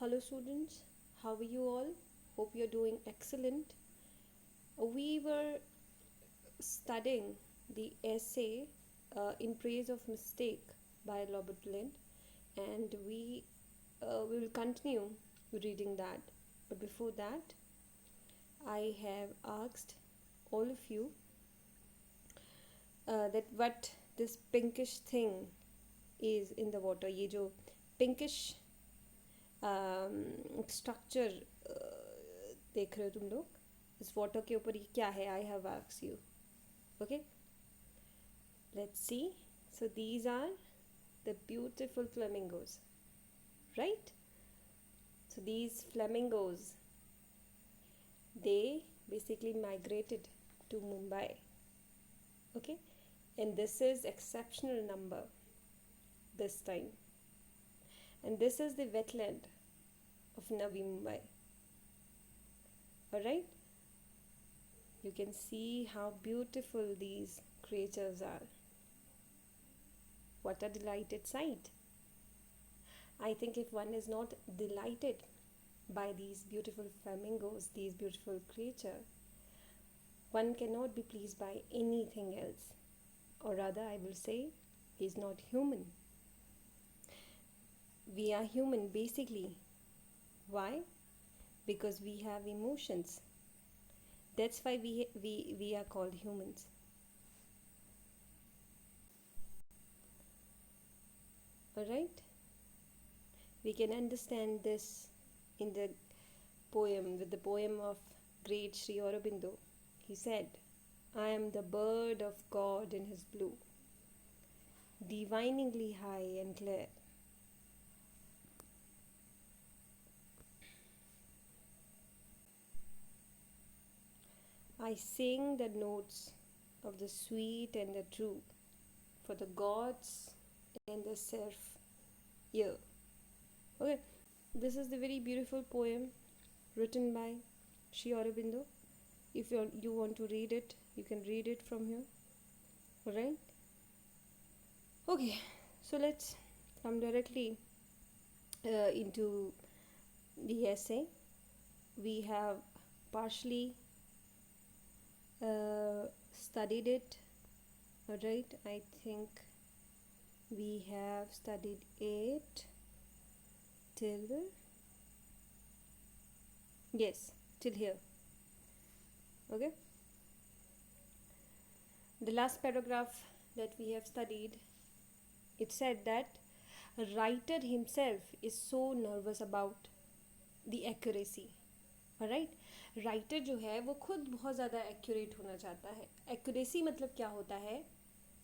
Hello, students. How are you all? Hope you're doing excellent. We were studying the essay In Praise of Mistake by Robert Lind, and we will continue reading that. But before that, I have asked all of you that what this pinkish thing is in the water. ये जो pinkish structure देख रहे हो तुम लोग इस water के ऊपर ये क्या है I have asked you okay let's see so these are the beautiful flamingos right so these flamingos they basically migrated to Mumbai okay and this is exceptional number this time and this is the wetland of Navi Mumbai. Alright, you can see how beautiful these creatures are. What a delighted sight. I think if one is not delighted by these beautiful flamingos, these beautiful creatures, one cannot be pleased by anything else. Or rather, I will say, he is not human. We are human basically. Why? Because we have emotions. That's why we are called humans. Alright? We can understand this in the poem, with the poem of great Sri Aurobindo. He said, I am the bird of God in his blue, diviningly high and clear. I sing the notes of the sweet and the true for the gods and the serf ear. Okay, this is the very beautiful poem written by Sri Aurobindo. If you want to read it, you can read it from here. Alright? Okay, so let's come directly into the essay. We have partially studied it. Alright, I think we have studied it till till here. Okay, the last paragraph that we have studied, it said that a writer himself is so nervous about the accuracy. Alright, writer जो है वो खुद बहुत ज़्यादा accurate होना चाहता है. Accuracy मतलब क्या होता है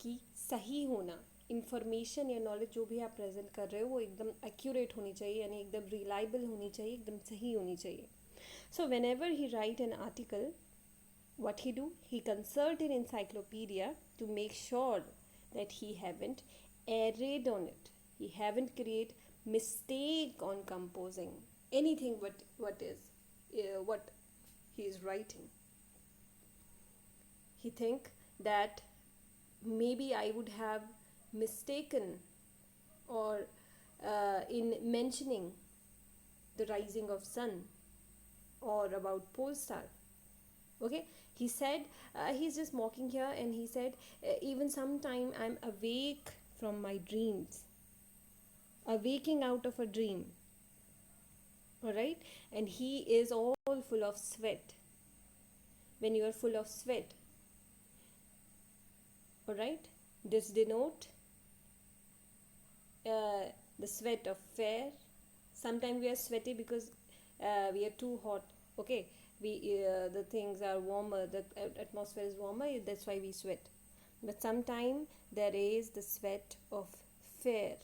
कि सही होना, इंफॉर्मेशन या नॉलेज जो भी आप प्रेजेंट कर रहे हो वो एकदम एक्यूरेट होनी चाहिए, यानी एकदम रिलायबल होनी चाहिए, एकदम सही होनी चाहिए. So when ever he right an article, what he do? He consult an encyclopedia to make sure that he haven't erred on it. He haven't create mistake on composing anything what he is writing. He think that maybe I would have mistaken or in mentioning the rising of sun or about pole star. Okay, he said he's just mocking here, and he said even sometime I'm awake from my dreams, awaking out of a dream. Alright, and he is all full of sweat. When you are full of sweat, alright, this denote the sweat of fear. Sometimes we are sweaty because we are too hot. Okay, the things are warmer, the atmosphere is warmer, that's why we sweat. But sometimes there is the sweat of fear.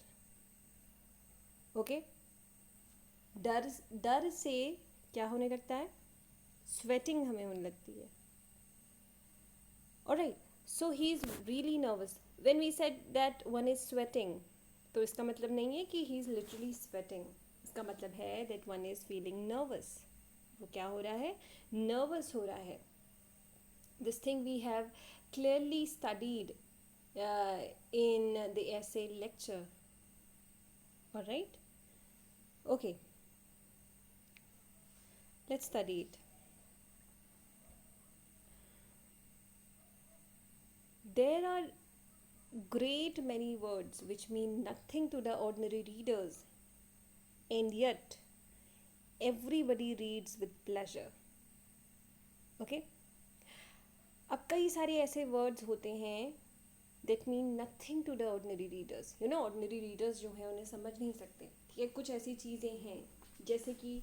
Okay, डर से क्या होने लगता है, sweating हमें होने लगती है. Alright, so he is really nervous. When we said that one is sweating, तो इसका मतलब नहीं है कि he is literally sweating. इसका मतलब है that one is feeling nervous. वो क्या हो रहा है, nervous हो रहा है. This thing we have clearly studied in the essay lecture. Alright, okay. Let's study it. There are great many words which mean nothing to the ordinary readers, and yet everybody reads with pleasure. Okay? अब कई सारे ऐसे words होते हैं that mean nothing to the ordinary readers. You know, ordinary readers जो हैं उन्हें समझ नहीं सकते. ठीक है, कुछ ऐसी चीज़ें हैं जैसे कि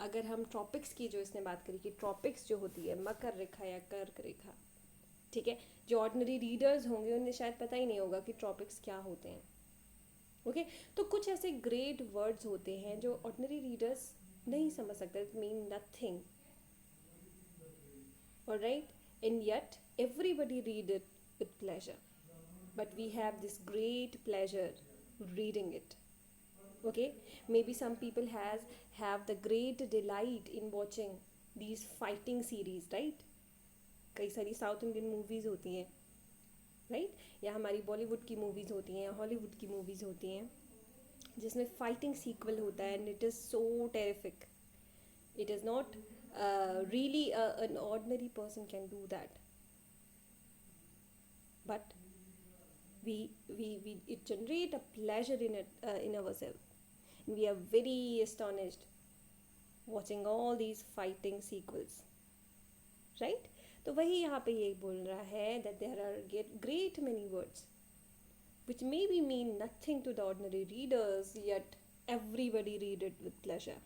अगर हम ट्रॉपिक्स की जो इसने बात करी कि ट्रॉपिक्स जो होती है मकर रेखा या कर्क रेखा, ठीक है, जो ऑर्डिनरी रीडर्स होंगे उन्हें शायद पता ही नहीं होगा कि ट्रॉपिक्स क्या होते हैं. ओके तो कुछ ऐसे ग्रेट वर्ड्स होते हैं जो ऑर्डिनरी रीडर्स नहीं समझ सकते. It mean nothing. Alright, and yet everybody read it with pleasure, but we have this great pleasure reading it. Okay, maybe some people have the great delight in watching these fighting series, right? कई सारी south Indian movies होती हैं, right, या हमारी बॉलीवुड की movies होती हैं, Hollywood की मूवीज़ होती हैं जिसमें फाइटिंग सीक्वल होता है and it is so terrific. It is not really an ordinary person can do that, but we it generate a pleasure in it, in ourselves. We are very astonished watching all these fighting sequels, right? तो वही यहाँ पे ये बोल रहा है that there are great many words which maybe mean nothing to the ordinary readers, yet everybody read it with pleasure.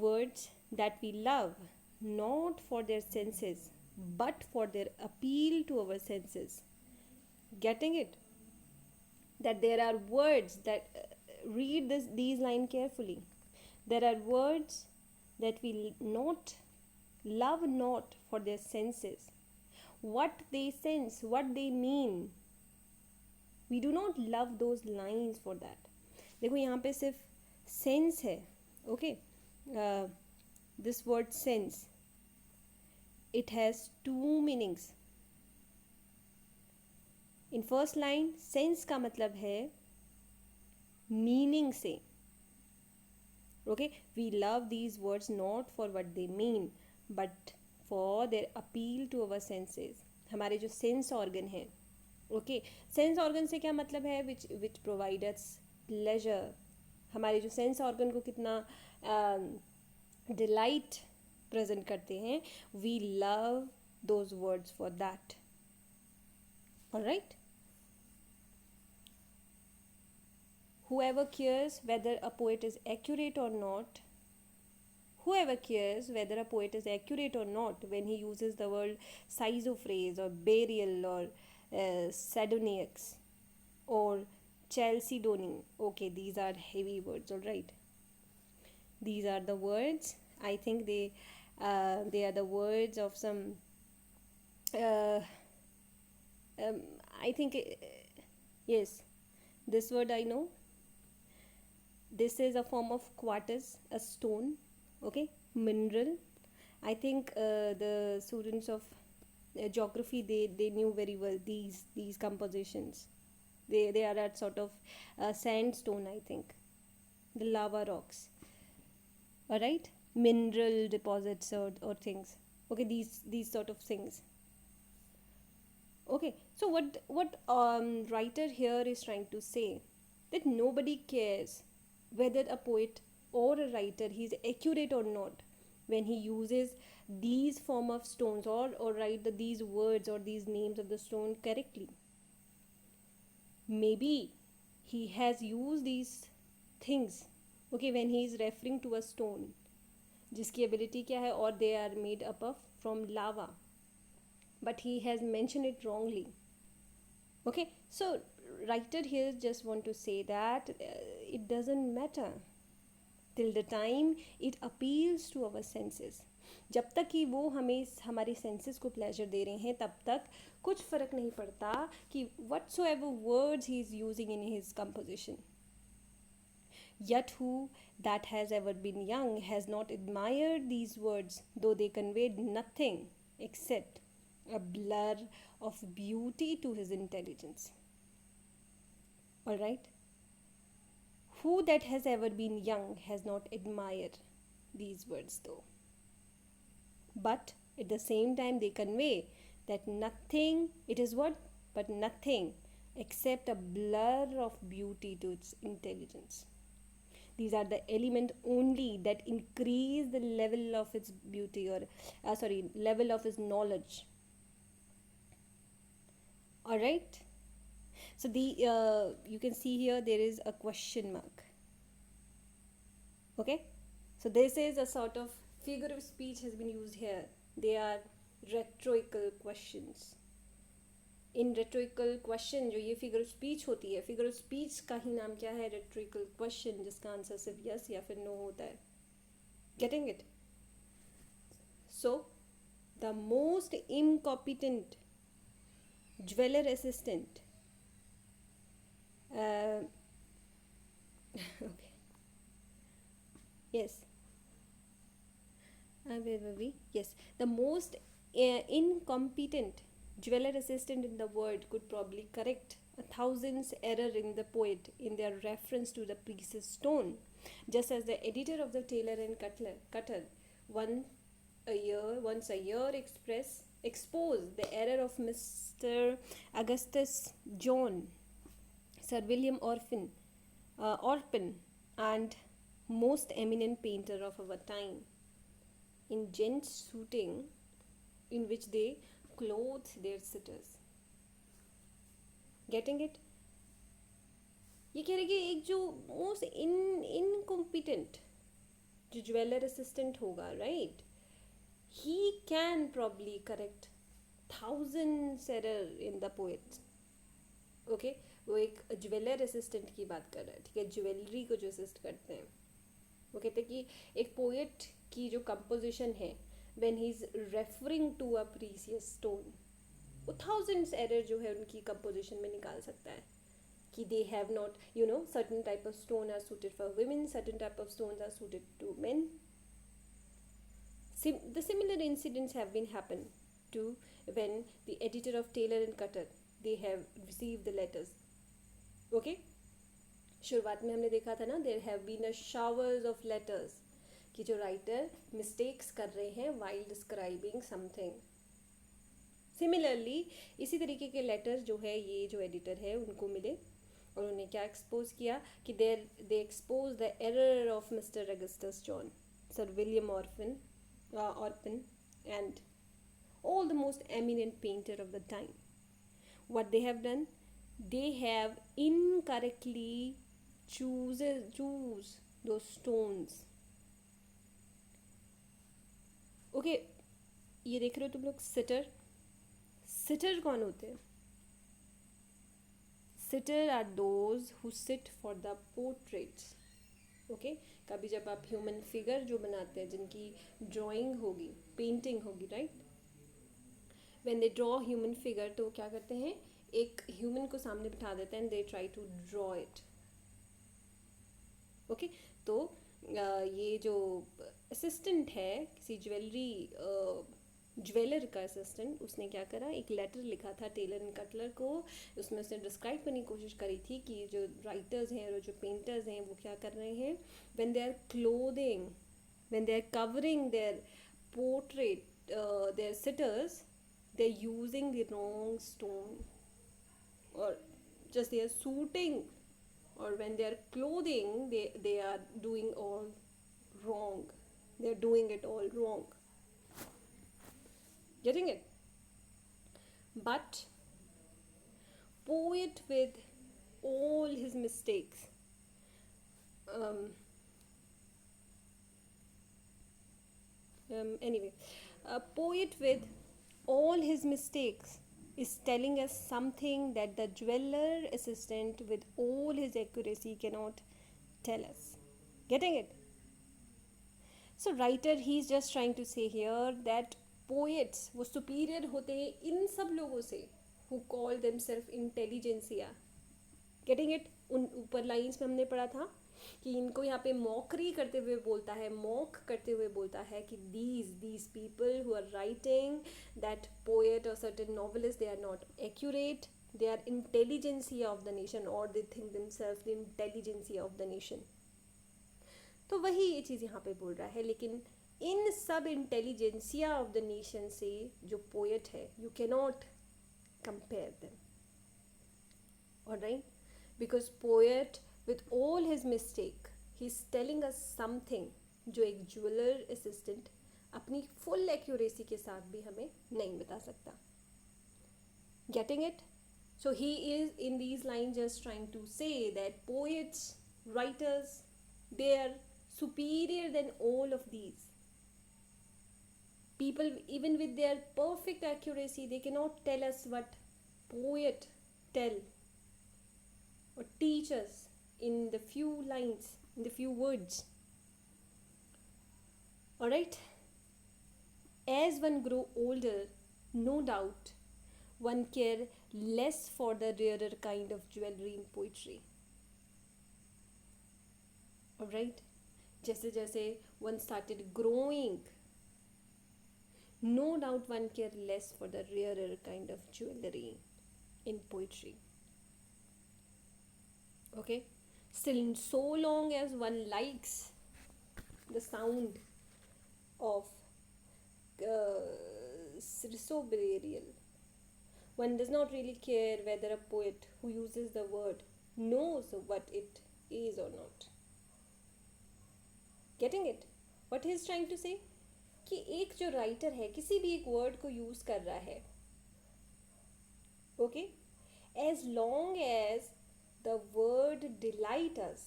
Words that we love not for their senses but for their appeal to our senses. Getting it? That there are words that read these lines carefully. There are words that we not love not for their senses. What they sense, what they mean. We do not love those lines for that. देखो यहाँ पे सिर्फ sense है, okay? This word sense, it has two meanings. In first line, sense का मतलब है meaning से. Okay, we love these words not for what they mean but for their appeal to our senses. हमारे जो sense organ है, okay, sense organ से क्या मतलब है? which provide us pleasure. हमारे जो sense organ को कितना delight present करते हैं, we love those words for that. Alright? Whoever cares whether a poet is accurate or not, when he uses the word schizophrase or burial or Sadoniacs or Chalcedony, okay, these are heavy words, alright? These are the words, I think they are the words of some I think yes, this word I know. This is a form of quartz, a stone, okay, mineral. I think the students of geography, they knew very well these compositions. They are that sort of sandstone, I think, the lava rocks. Alright, mineral deposits or things, okay, these sort of things. Okay, so what writer here is trying to say, that nobody cares whether a poet or a writer he's accurate or not when he uses these form of stones or write these words or these names of the stone correctly. Maybe he has used these things, okay, when he is referring to a stone जिसकी ability क्या है, or they are made up of from lava, but he has mentioned it wrongly. Okay, so writer here just want to say that it doesn't matter till the time it appeals to our senses. जब तक कि वो हमें हमारे senses को pleasure दे रहे हैं तब तक कुछ फ़र्क नहीं पड़ता कि whatsoever words he is using in his composition. Yet who that has ever been young has not admired these words, though they conveyed nothing except a blur of beauty to his intelligence. Alright? Who that has ever been young has not admired these words though? But at the same time, they convey that nothing, it is what? But nothing except a blur of beauty to its intelligence. These are the element only that increase the level of its beauty, or level of its knowledge. All right. So the you can see here there is a question mark. Okay. So this is a sort of figure of speech has been used here. They are rhetorical questions. In rhetorical question जो ये figure of speech होती है, figure of speech का ही नाम क्या है? Rhetorical question, जिसका answer सिर्फ यस या फिर नो होता है. Getting it? So the most incompetent jeweller assistant, okay, yes, where were we? Yes, the most incompetent jeweler assistant in the world could probably correct a thousand's error in the poet in their reference to the precious stone, just as the editor of the Tailor and Cutter once a year exposed the error of Mr. Augustus John, Sir William Orpin, and most eminent painter of our time, in gent suiting in which they clothe their sitters. Getting it? ये कह रहे कि एक जो most incompetent जो jeweller assistant होगा, right, he can probably correct thousands error in the poet. Okay, वो एक ज्वेलर असिस्टेंट की बात कर रहा है, ठीक है, ज्वेलरी को जो असिस्ट करते हैं. वो कहते हैं कि एक पोएट की जो कंपोजिशन है, when he is referring to a precious stone, वो thousands error जो है उनकी composition में निकाल सकता है कि they have not, certain type of stone are suited for women, certain type of stones are suited to men. The similar incidents have been happened to when the editor of Tailor and Cutter, they have received the letters. Okay, शुरुआत में हमने देखा था ना, there have been a showers of letters कि जो writer mistakes कर रहे हैं वाइल डिस्क्राइबिंग समथिंग. सिमिलरली इसी तरीके के लेटर जो है ये जो एडिटर है उनको मिले और उन्हें क्या एक्सपोज किया कि they expose the error of mister Augustus John, sir William Orpen and all the most eminent painter of the time. What they have done, they have incorrectly choose those stones. Okay, ये देख रहे हो तुम लोग, seater कौन होते हैं? Sitter are those who sit for the portraits. Okay, कभी जब आप ह्यूमन फिगर जो बनाते हैं, जिनकी ड्राइंग होगी, पेंटिंग होगी, right, when they draw human figure, तो क्या करते हैं, एक ह्यूमन को सामने बिठा देते हैं and they try to draw it. Okay, तो ये जो असिस्टेंट है किसी ज्वेलर का असिस्टेंट, उसने क्या करा, एक लेटर लिखा था टेलर एंड कटलर को. उसमें उसने डिस्क्राइब करने की कोशिश करी थी कि जो राइटर्स हैं और जो पेंटर्स हैं वो क्या कर रहे हैं, when they are covering their portrait, their sitters, they are using the wrong stone, और just they are suiting, or when they are clothing, they are doing all wrong. They are doing it all wrong. Getting it? But poet with all his mistakes, anyway, a poet with all his mistakes is telling us something that the jeweler assistant with all his accuracy cannot tell us. Getting it? So writer, he is just trying to say here that poets वो superior होते हैं इन सब लोगों से who call themselves intelligentsia. Getting it? उन ऊपर lines में हमने पढ़ा था कि इनको यहाँ पे मॉकरी करते हुए बोलता है, मॉक करते हुए बोलता है कि these people who are writing that poet or certain novelist, they are not accurate, They are intelligentsia of the nation, or they think themselves the intelligentsia of the nation. तो वही ये चीज़ यहाँ पे बोल रहा है. लेकिन इन सब इंटेलिजेंसिया ऑफ द नेशन से जो पोएट है, you cannot compare them. Alright, because poet with all his mistake, he's telling us something जो एक ज्वेलर असिस्टेंट अपनी फुल एक्यूरेसी के साथ भी हमें नहीं बता सकता. Getting it? So he is in these lines just trying to say that poets, writers, they are superior than all of these people. Even with their perfect accuracy, they cannot tell us what poet tell or teach us in the few lines, in the few words. Alright? As one grow older, no doubt one care less for the rarer kind of jewelry in poetry. Alright? जैसे जैसे one started growing, no doubt one care less for the rarer kind of jewelry in poetry. Okay? Still, so long as one likes the sound of Risoberial, one does not really care whether a poet who uses the word knows what it is or not. Getting it? What he is trying to say? कि एक जो writer है किसी भी एक word को use कर रहा है, okay, as long as the word delight us,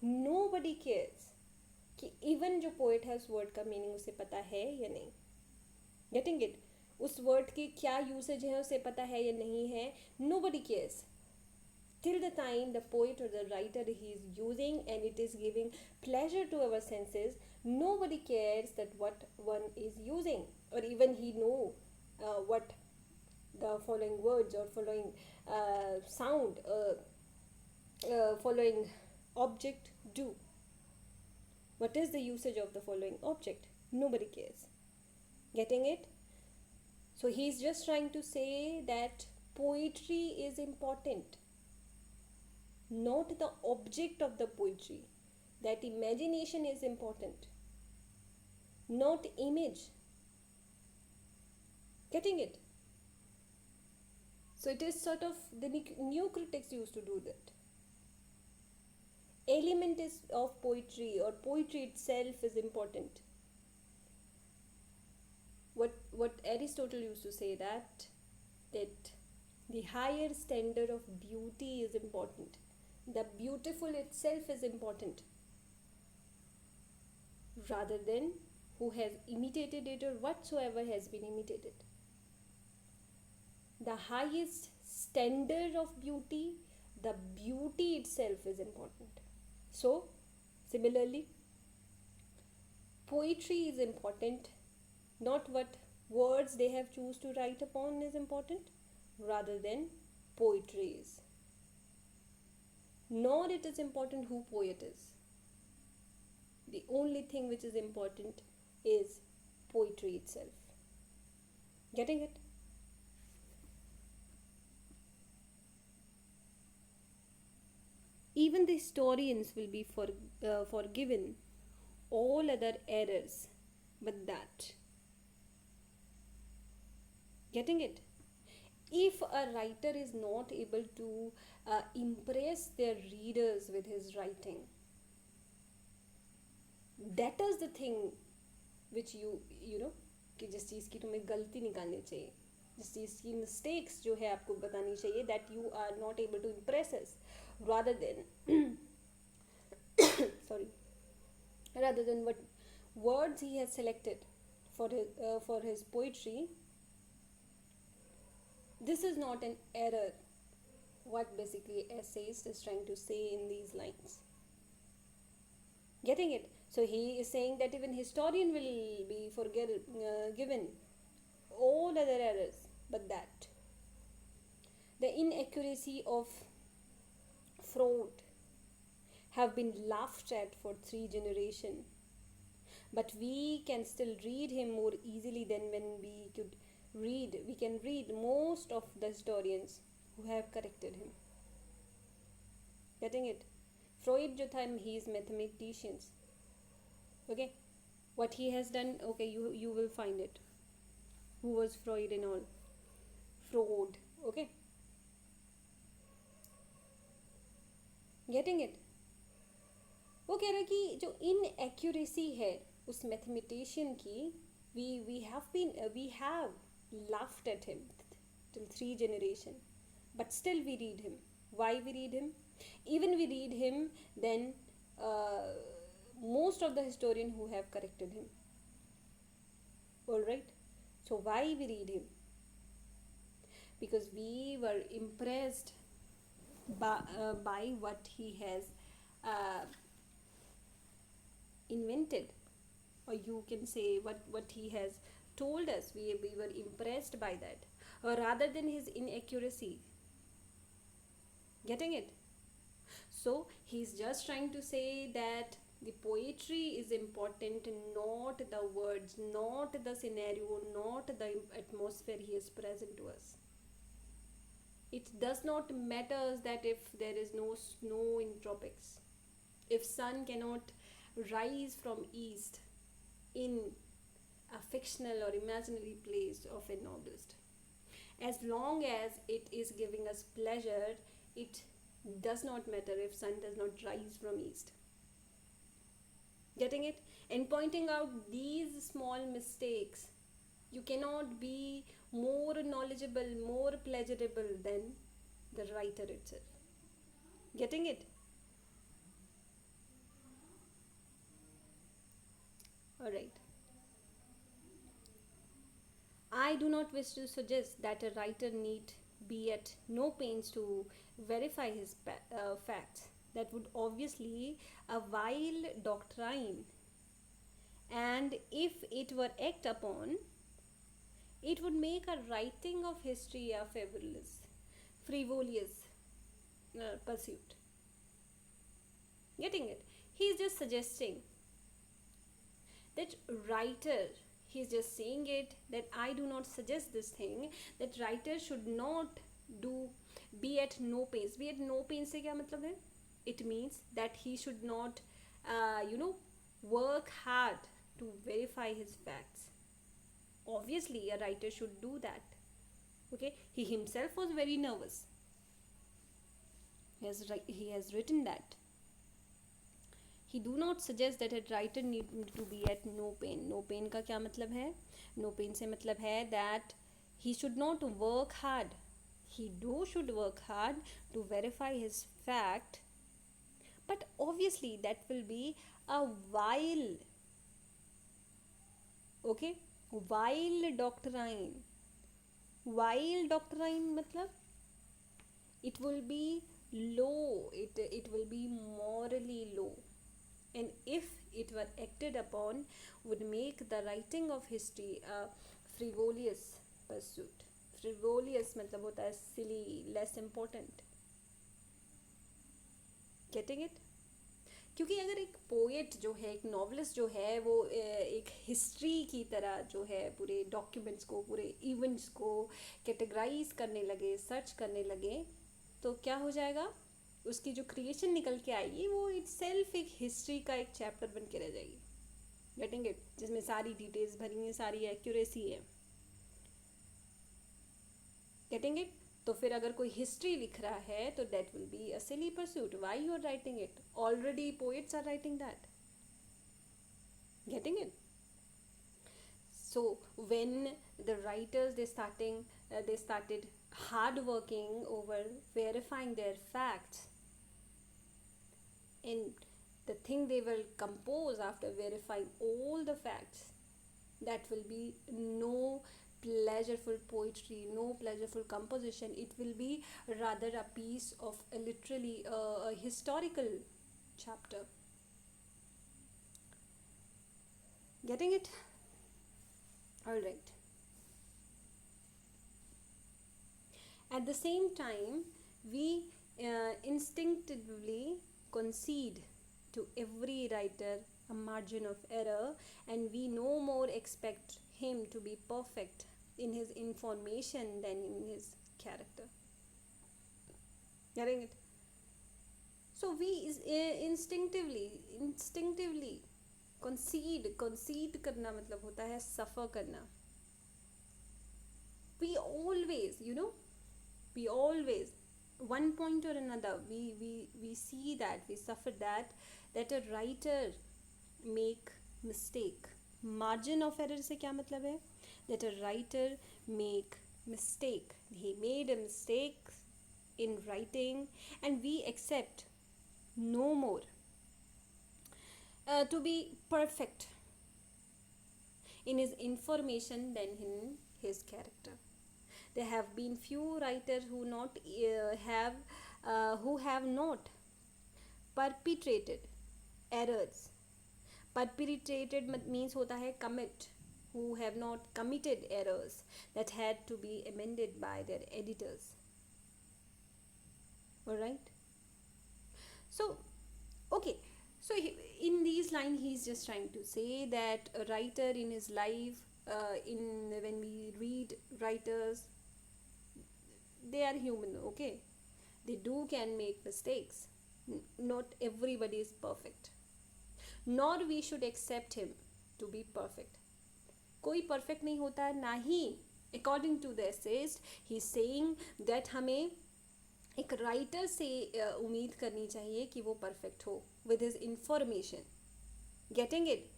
nobody cares कि even जो poet है उस word का meaning उसे पता है या नहीं. Getting it? उस word की क्या usage है उसे पता है या नहीं है. Nobody cares till the time the poet or the writer he is using and it is giving pleasure to our senses. Nobody cares that what one is using, or even he know what the following words or following sound following object do. What is the usage of the following object? Nobody cares. Getting it? So he's just trying to say that poetry is important, not the object of the poetry. That imagination is important, not image. Getting it? So it is sort of the new critics used to do that. Element is of poetry, or poetry itself is important. What Aristotle used to say, that the higher standard of beauty is important. The beautiful itself is important, rather than who has imitated it or whatsoever has been imitated. The highest standard of beauty, the beauty itself is important. So, similarly, poetry is important, not what words they have choose to write upon is important, rather than poetry is. Nor it is important who poet is. The only thing which is important is poetry itself. Getting it? Even the historians will be forgiven all other errors but that. Getting it? If a writer is not able to impress their readers with his writing, that is the thing which you know कि जिस चीज़ की तुम्हें गलती निकालनी चाहिए, जिस चीज़ की mistakes जो है आपको बतानी चाहिए, that you are not able to impress us, rather than sorry, rather than what words he has selected for his poetry. This is not an error, what basically essayist is trying to say in these lines. Getting it? So he is saying that even historian will be given all other errors but that. The inaccuracy of Freud have been laughed at for 3 generations, but we can still read him more easily than when we can read most of the historians who have corrected him. Getting it? Freud जो था, he is mathematicians. Okay, what he has done, okay, you will find it. Who was Freud and all? Freud. Okay, getting it? वो कह रहा है कि जो inaccuracy है उस मैथमेटिशियन की, we have laughed at him till 3 generation, but still we read him. Why we read him? Even we read him then uh, most of the historian who have corrected him. All right, so why we read him? Because we were impressed by what he has uh, invented, or you can say what he has told us. We were impressed by that, or rather than his inaccuracy. Getting it? So he's just trying to say that the poetry is important, not the words, not the scenario, not the atmosphere he is present to us. It does not matter that if there is no snow in tropics, if sun cannot rise from east in a fictional or imaginary place of a novelist, as long as it is giving us pleasure, it does not matter if sun does not rise from east. Getting it? And pointing out these small mistakes, you cannot be more knowledgeable, more pleasurable than the writer itself. Getting it? Alright. I do not wish to suggest that a writer need be at no pains to verify his facts. That would obviously a vile doctrine, and if it were acted upon, it would make a writing of history a frivolous pursuit. Getting it? He is just suggesting that writer, he is just saying it, that I do not suggest this thing, that writer should not do be at no pains. Be at no pains से क्या मतलब है? It means that he should not work hard to verify his facts. Obviously a writer should do that. Okay, he himself was very nervous. He has written that. He do not suggest that a writer need to be at no pain. No pain का क्या मतलब है? No pain से मतलब है that he should not work hard. He should work hard to verify his fact, but obviously that will be a vile, okay, vile doctrine. Vile doctrine मतलब it will be low, it will be morally low, and if it were acted upon, would make the writing of history a frivolous pursuit. Frivolous मतलब होता है silly, less important. Getting it? क्योंकि अगर एक poet जो है, एक novelist जो है, वो एक हिस्ट्री की तरह जो है पूरे डॉक्यूमेंट्स को, पूरे इवेंट्स को कैटेगराइज करने लगे, सर्च करने लगे, तो क्या हो जाएगा? उसकी जो क्रिएशन निकल के आएगी वो इटसेल्फ एक हिस्ट्री का एक चैप्टर बन के रह जाएगी. Getting it? जिसमें सारी डिटेल्स भरी हैं, सारी एक्यूरेसी है. Getting it? तो फिर अगर कोई हिस्ट्री लिख रहा है तो that will be a silly pursuit. Why you are writing it? Already poets are writing that. Getting it? So when the writers they started hard working over verifying their facts, and the thing they will compose after verifying all the facts, that will be no pleasureful poetry, no pleasureful composition. It will be rather a piece of literally a historical chapter. Getting it? All right. At the same time, we instinctively concede to every writer a margin of error, and we no more expect him to be perfect in his information than in his character. Getting it? So we instinctively concede करना मतलब होता है suffer करना. We always, we always, one point or another, we see that, we suffer that a writer make mistake. Margin of error से क्या मतलब है? That a writer make mistake. He made a mistake in writing, and we accept no more to be perfect in his information than in his character. There have been few writers who have not perpetrated errors. Perpetrated means होता है commit, who have not committed errors that had to be amended by their editors. Alright? So, okay. So in these lines, he's just trying to say that a writer in his life, in when we read writers, they are human, okay? They can make mistakes. Not everybody is perfect. Nor we should accept him to be perfect. कोई perfect नहीं होता है, ना ही according to the essayist, he's saying that हमें एक writer से उम्मीद करनी चाहिए कि वो परफेक्ट हो with his information. Getting it?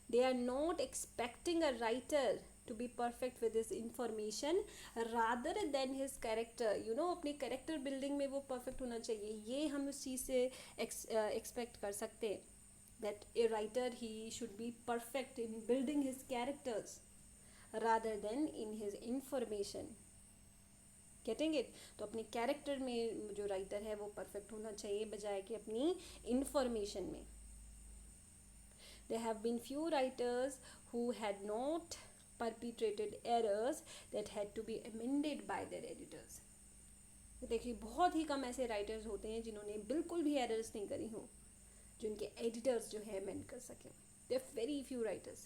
They are not expecting a writer to be perfect with his information rather than his character. अपने character building में वो perfect होना चाहिए. ये हम उस चीज़ से expect कर सकते हैं. That a writer, he should be perfect in building his characters rather than in his information. Getting it? तो अपने कैरेक्टर में जो राइटर है वो परफेक्ट होना चाहिए बजाय कि अपनी इंफॉर्मेशन में. There have been few writers who had not perpetrated errors that had to be amended by their editors. देखिए बहुत ही कम ऐसे राइटर्स होते हैं जिन्होंने बिल्कुल भी एरर्स नहीं करी हो जो उनके एडिटर्स जो है अमेंड कर सकें. There are very few writers.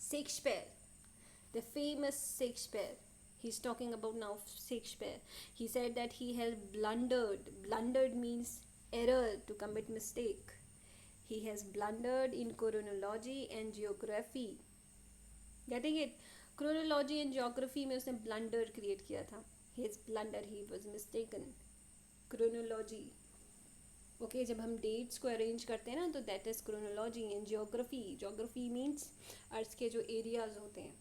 Shakespeare, the famous Shakespeare. He's talking about now Shakespeare. He said that he has blundered. Blundered means error, to commit mistake. He has blundered in chronology and geography. Getting it? Chronology and geography में उसने blunder create किया था. His blunder, he was mistaken. Chronology. Okay, जब हम dates को arrange करते हैं ना तो that is chronology. and geography. Geography means अर्थ के जो areas होते हैं.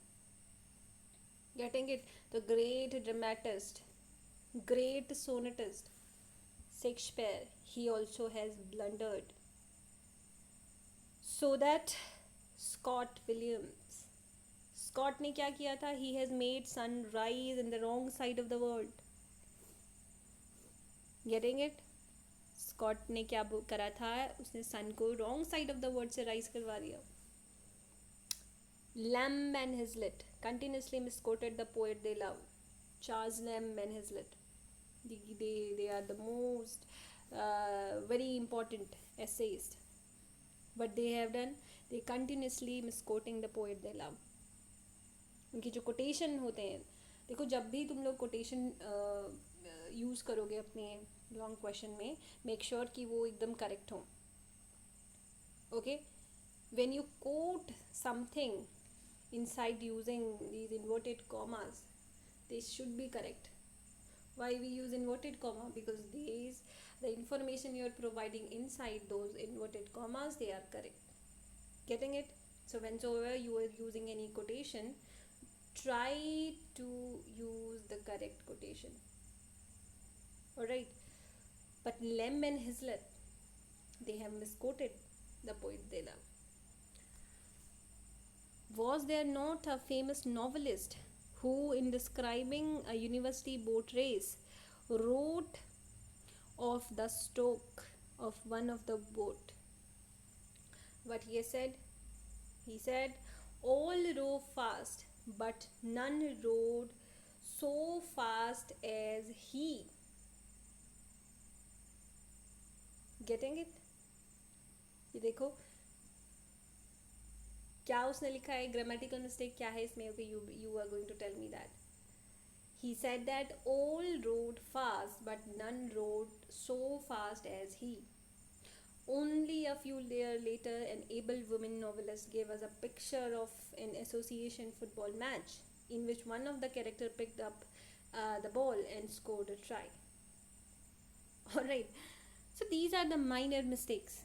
Getting it? The great dramatist, great sonetist, Shakespeare, he also has blundered. So that Scott Williams, Scott ने क्या किया था? He has made sun rise in the wrong side of the world. Getting it? Scott ने क्या करा था? उसने sun को wrong side of the world से rise करवा दिया. Lamb and Hazlitt continuously misquoted the poet they love. Charles Lamb and Hazlitt. They are the most very important essayists. What they have done, they continuously misquoting the poet they love. उनकी जो quotation होते हैं, देखो जब भी तुम लोग quotation use करोगे अपने लॉन्ग क्वेश्चन में, मेक श्योर कि वो एकदम करेक्ट हो. Okay, when you quote something inside using these inverted commas, they should be correct. Why we use inverted comma? Because the information you are providing inside those inverted commas, they are correct. Getting it? So whenever you are using any quotation, try to use the correct quotation. Alright? But Lem and Hazlitt, they have misquoted the poet they love. Was there not a famous novelist who, in describing a university boat race, wrote of the stroke of one of the boat? What he said? He said, all row fast, but none rowed so fast as he. Getting it? ये देखो क्या उसने लिखा है, grammatical mistake क्या है इसमें. Okay, you are going to tell me that. He said that all rode fast, but none rode so fast as he. Only a few years later, an able woman novelist gave us a picture of an association football match in which one of the characters picked up the ball and scored a try. Alright, so these are the minor mistakes.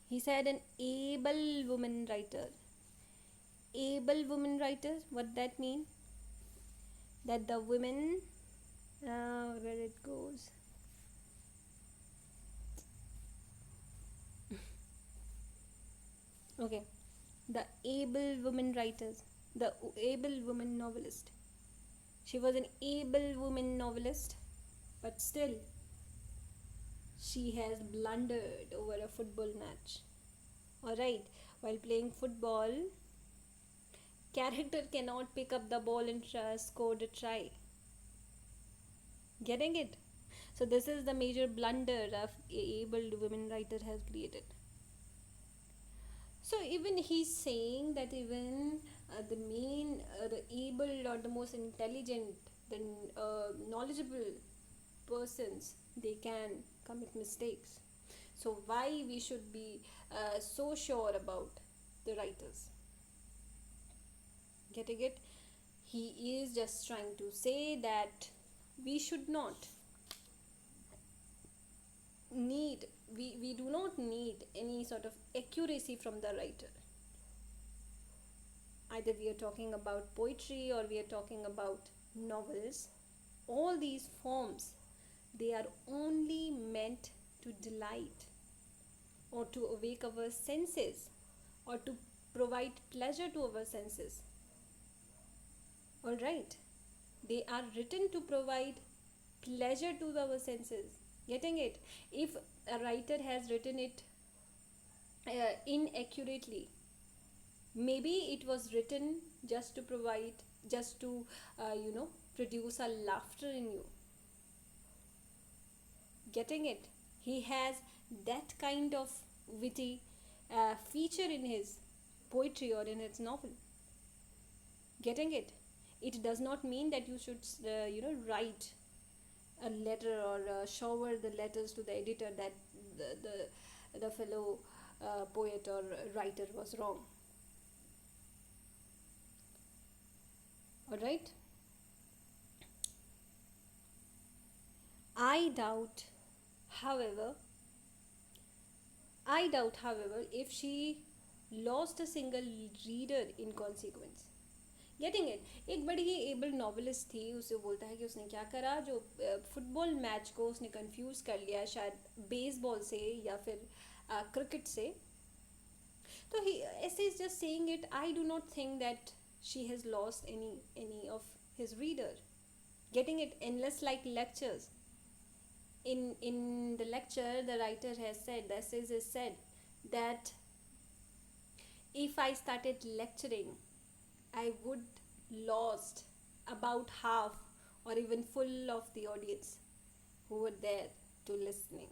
He said an able woman writer. Able woman writers, what that mean? That the women, where it goes. Okay, the able woman writers, the able woman novelist. She was an able woman novelist, but still, she has blundered over a football match. Alright, while playing football, character cannot pick up the ball and score a try. Getting it? So this is the major blunder of able women writer has created. So even he's saying that even the able or the most intelligent, the knowledgeable persons, they can commit mistakes. So why we should be so sure about the writers? Getting it? He is just trying to say that we should not need we do not need any sort of accuracy from the writer. Either we are talking about poetry or we are talking about novels. All these forms, they are only meant to delight or to awake our senses or to provide pleasure to our senses. Alright, they are written to provide pleasure to our senses. Getting it? If a writer has written it inaccurately, maybe it was written just to provide, just to produce a laughter in you. Getting it? He has that kind of witty feature in his poetry or in his novel. Getting it? It does not mean that you should write a letter or shower the letters to the editor that the fellow poet or writer was wrong. All right. I doubt, however, if she lost a single reader in consequence. Getting it? एक बड़ी he able novelist थी, उसे बोलता है कि उसने क्या करा, जो फुटबॉल मैच को उसने कंफ्यूज कर लिया शायद बेसबॉल से या फिर क्रिकेट से. तो ही ऐसे is just saying it. I do not think that she has lost any of his reader. Getting it? Endless like lectures. In the lecture, the writer has said, the essayist has said that if I started lecturing, I would lost about half or even full of the audience who were there to listening.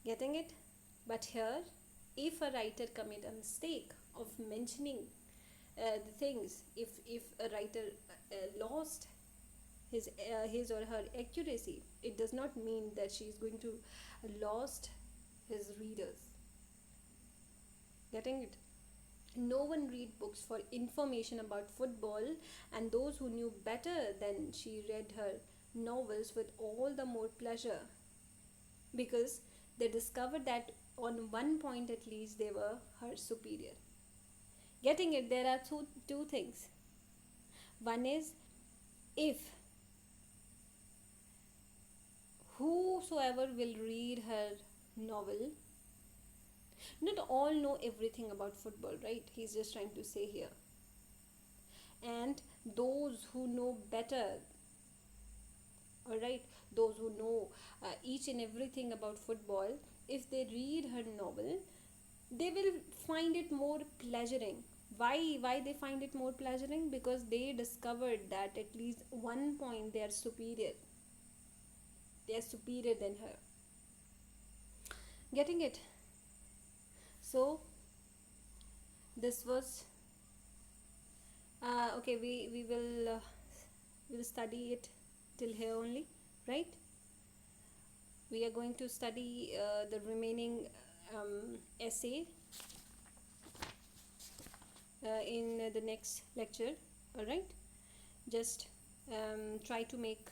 Getting it? But here, if a writer commit a mistake of mentioning the things, if a writer lost his or her accuracy, it does not mean that she is going to lost his readers. Getting it? No one read books for information about football, and those who knew better than she read her novels with all the more pleasure, because they discovered that on one point at least they were her superior. Getting it? There are two things. One is, if whosoever will read her novel, not all know everything about football, right? He's just trying to say here. And those who know better, all right, those who know each and everything about football, if they read her novel, they will find it more pleasuring. Why they find it more pleasuring? Because they discovered that at least one point they are superior than her. Getting it? So this was Okay, we will study it till here only, right? We are going to study the remaining essay in the next lecture. All right, just try to make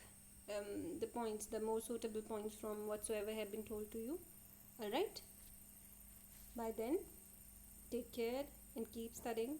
the points, the more suitable points from whatsoever have been told to you. All right, by then, take care and keep studying.